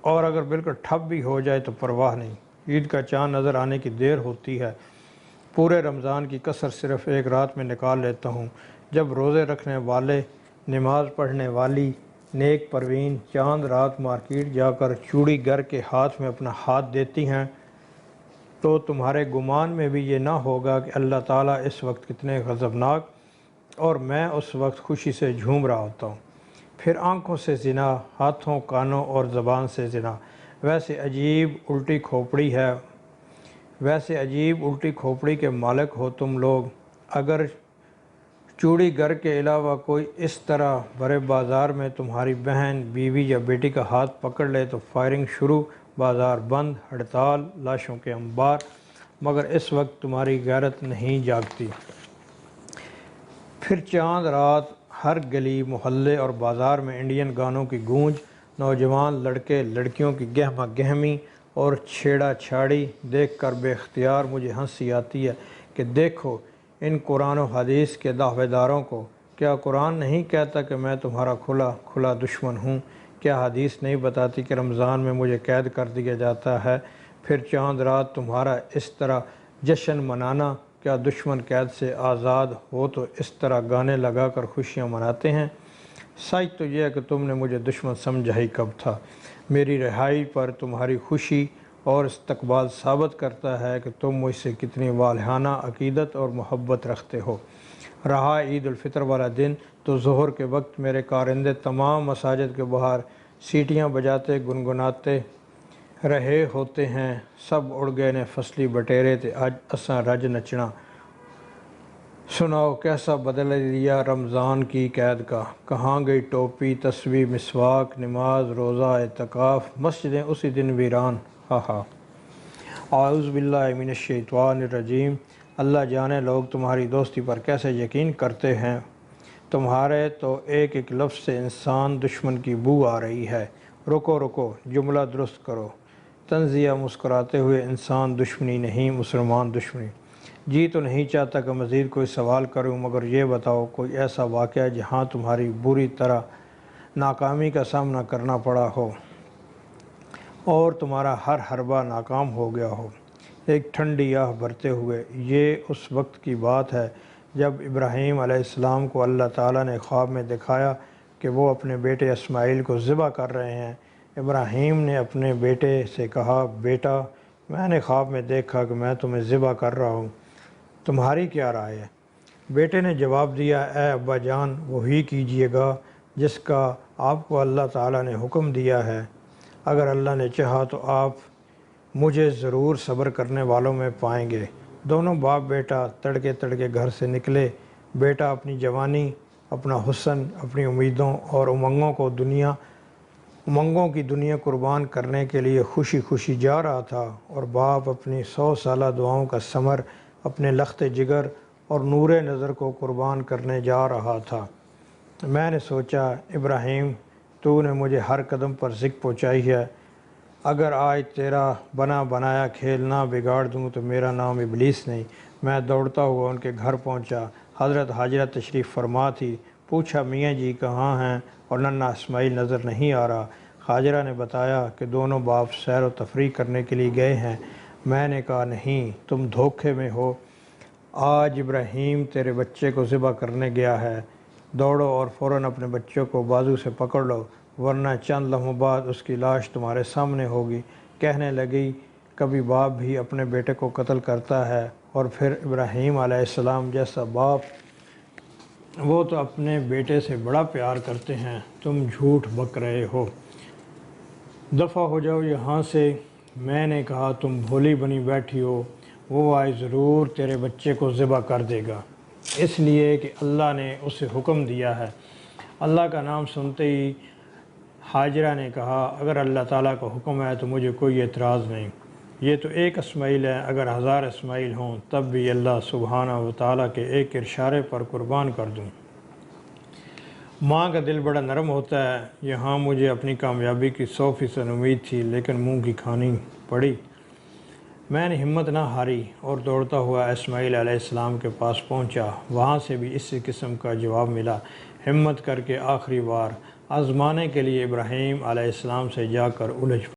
اور اگر بالکل ٹھپ بھی ہو جائے تو پرواہ نہیں۔ عید کا چاند نظر آنے کی دیر ہوتی ہے۔ پورے رمضان کی کسر صرف ایک رات میں نکال لیتا ہوں، جب روزے رکھنے والے، نماز پڑھنے والی نیک پروین چاند رات مارکیٹ جا کر چوڑی گر کے ہاتھ میں اپنا ہاتھ دیتی ہیں، تو تمہارے گمان میں بھی یہ نہ ہوگا کہ اللہ تعالیٰ اس وقت کتنے غضبناک، اور میں اس وقت خوشی سے جھوم رہا ہوتا ہوں۔ پھر آنکھوں سے زنا، ہاتھوں، کانوں اور زبان سے زنا۔ ویسے عجیب الٹی کھوپڑی کے مالک ہو تم لوگ۔ اگر چوڑی گر کے علاوہ کوئی اس طرح بھرے بازار میں تمہاری بہن، بیوی یا بیٹی کا ہاتھ پکڑ لے تو فائرنگ شروع، بازار بند، ہڑتال، لاشوں کے انبار۔ مگر اس وقت تمہاری غیرت نہیں جاگتی۔ پھر چاند رات ہر گلی، محلے اور بازار میں انڈین گانوں کی گونج، نوجوان لڑکے لڑکیوں کی گہما گہمی اور چھیڑا چھاڑی دیکھ کر بے اختیار مجھے ہنسی آتی ہے کہ دیکھو ان قرآن و حدیث کے دعوے داروں کو۔ کیا قرآن نہیں کہتا کہ میں تمہارا کھلا کھلا دشمن ہوں؟ کیا حدیث نہیں بتاتی کہ رمضان میں مجھے قید کر دیا جاتا ہے؟ پھر چاند رات تمہارا اس طرح جشن منانا، کیا دشمن قید سے آزاد ہو تو اس طرح گانے لگا کر خوشیاں مناتے ہیں؟ سچ تو یہ ہے کہ تم نے مجھے دشمن سمجھا ہی کب تھا۔ میری رہائی پر تمہاری خوشی اور استقبال ثابت کرتا ہے کہ تم مجھ سے کتنی والہانہ عقیدت اور محبت رکھتے ہو۔ رہا عید الفطر والا دن تو ظہر کے وقت میرے کارندے تمام مساجد کے باہر سیٹیاں بجاتے گنگناتے رہے ہوتے ہیں، سب اڑ گئے نے فصلی بٹیرے تے اج اساں رج نچنا۔ سناؤ کیسا بدل لیا رمضان کی قید کا؟ کہاں گئی ٹوپی، تسبیح، مسواک، نماز، روزہ، اعتکاف؟ مسجدیں اسی دن ویران۔ اعوذ باللہ من الشیطان الرجیم۔ اللہ جانے لوگ تمہاری دوستی پر کیسے یقین کرتے ہیں۔ تمہارے تو ایک ایک لفظ سے انسان دشمن کی بو آ رہی ہے۔ رکو جملہ درست کرو۔ تنزیہ مسکراتے ہوئے، انسان دشمنی نہیں، مسلمان دشمنی۔ جی تو نہیں چاہتا کہ مزید کوئی سوال کروں، مگر یہ بتاؤ کوئی ایسا واقعہ جہاں تمہاری بری طرح ناکامی کا سامنا کرنا پڑا ہو اور تمہارا ہر حربہ ناکام ہو گیا ہو۔ ایک ٹھنڈی آہ بھرتے ہوئے، یہ اس وقت کی بات ہے جب ابراہیم علیہ السلام کو اللہ تعالیٰ نے خواب میں دکھایا کہ وہ اپنے بیٹے اسماعیل کو ذبح کر رہے ہیں۔ ابراہیم نے اپنے بیٹے سے کہا، بیٹا میں نے خواب میں دیکھا کہ میں تمہیں ذبح کر رہا ہوں، تمہاری کیا رائے ہے؟ بیٹے نے جواب دیا، اے ابا جان وہی کیجیے گا جس کا آپ کو اللہ تعالیٰ نے حکم دیا ہے۔ اگر اللہ نے چاہا تو آپ مجھے ضرور صبر کرنے والوں میں پائیں گے۔ دونوں باپ بیٹا تڑکے تڑکے گھر سے نکلے۔ بیٹا اپنی جوانی، اپنا حسن، اپنی امیدوں اور امنگوں کی دنیا قربان کرنے کے لیے خوشی خوشی جا رہا تھا، اور باپ اپنی 100 سالہ دعاؤں کا ثمر، اپنے لخت جگر اور نور نظر کو قربان کرنے جا رہا تھا۔ میں نے سوچا، ابراہیم تو نے مجھے ہر قدم پر ذکر پہنچائی ہے، اگر آج تیرا بنا بنایا کھیل نہ بگاڑ دوں تو میرا نام ابلیس نہیں۔ میں دوڑتا ہوا ان کے گھر پہنچا۔ حضرت حاجرہ تشریف فرما تھی۔ پوچھا، میاں جی کہاں ہیں اور ننھا اسماعیل نظر نہیں آ رہا؟ حاجرہ نے بتایا کہ دونوں باپ سیر و تفریح کرنے کے لیے گئے ہیں۔ میں نے کہا، نہیں تم دھوکے میں ہو، آج ابراہیم تیرے بچے کو ذبح کرنے گیا ہے، دوڑو اور فوراً اپنے بچوں کو بازو سے پکڑ لو، ورنہ چند لمحوں بعد اس کی لاش تمہارے سامنے ہوگی۔ کہنے لگی، کبھی باپ بھی اپنے بیٹے کو قتل کرتا ہے، اور پھر ابراہیم علیہ السلام جیسا باپ، وہ تو اپنے بیٹے سے بڑا پیار کرتے ہیں۔ تم جھوٹ بک رہے ہو، دفع ہو جاؤ یہاں سے۔ میں نے کہا، تم بھولی بنی بیٹھی ہو، وہ آج ضرور تیرے بچے کو ذبح کر دے گا، اس لیے کہ اللہ نے اسے حکم دیا ہے۔ اللہ کا نام سنتے ہی حاجرہ نے کہا، اگر اللہ تعالیٰ کا حکم ہے تو مجھے کوئی اعتراض نہیں۔ یہ تو ایک اسماعیل ہے، اگر 1000 اسماعیل ہوں تب بھی اللہ سبحانہ و تعالیٰ کے ایک اشارے پر قربان کر دوں۔ ماں کا دل بڑا نرم ہوتا ہے۔ یہاں مجھے اپنی کامیابی کی 100% امید تھی، لیکن منہ کی کھانی پڑی۔ میں نے ہمت نہ ہاری اور دوڑتا ہوا اسماعیل علیہ السلام کے پاس پہنچا۔ وہاں سے بھی اسی قسم کا جواب ملا۔ ہمت کر کے آخری بار آزمانے کے لیے ابراہیم علیہ السلام سے جا کر الجھ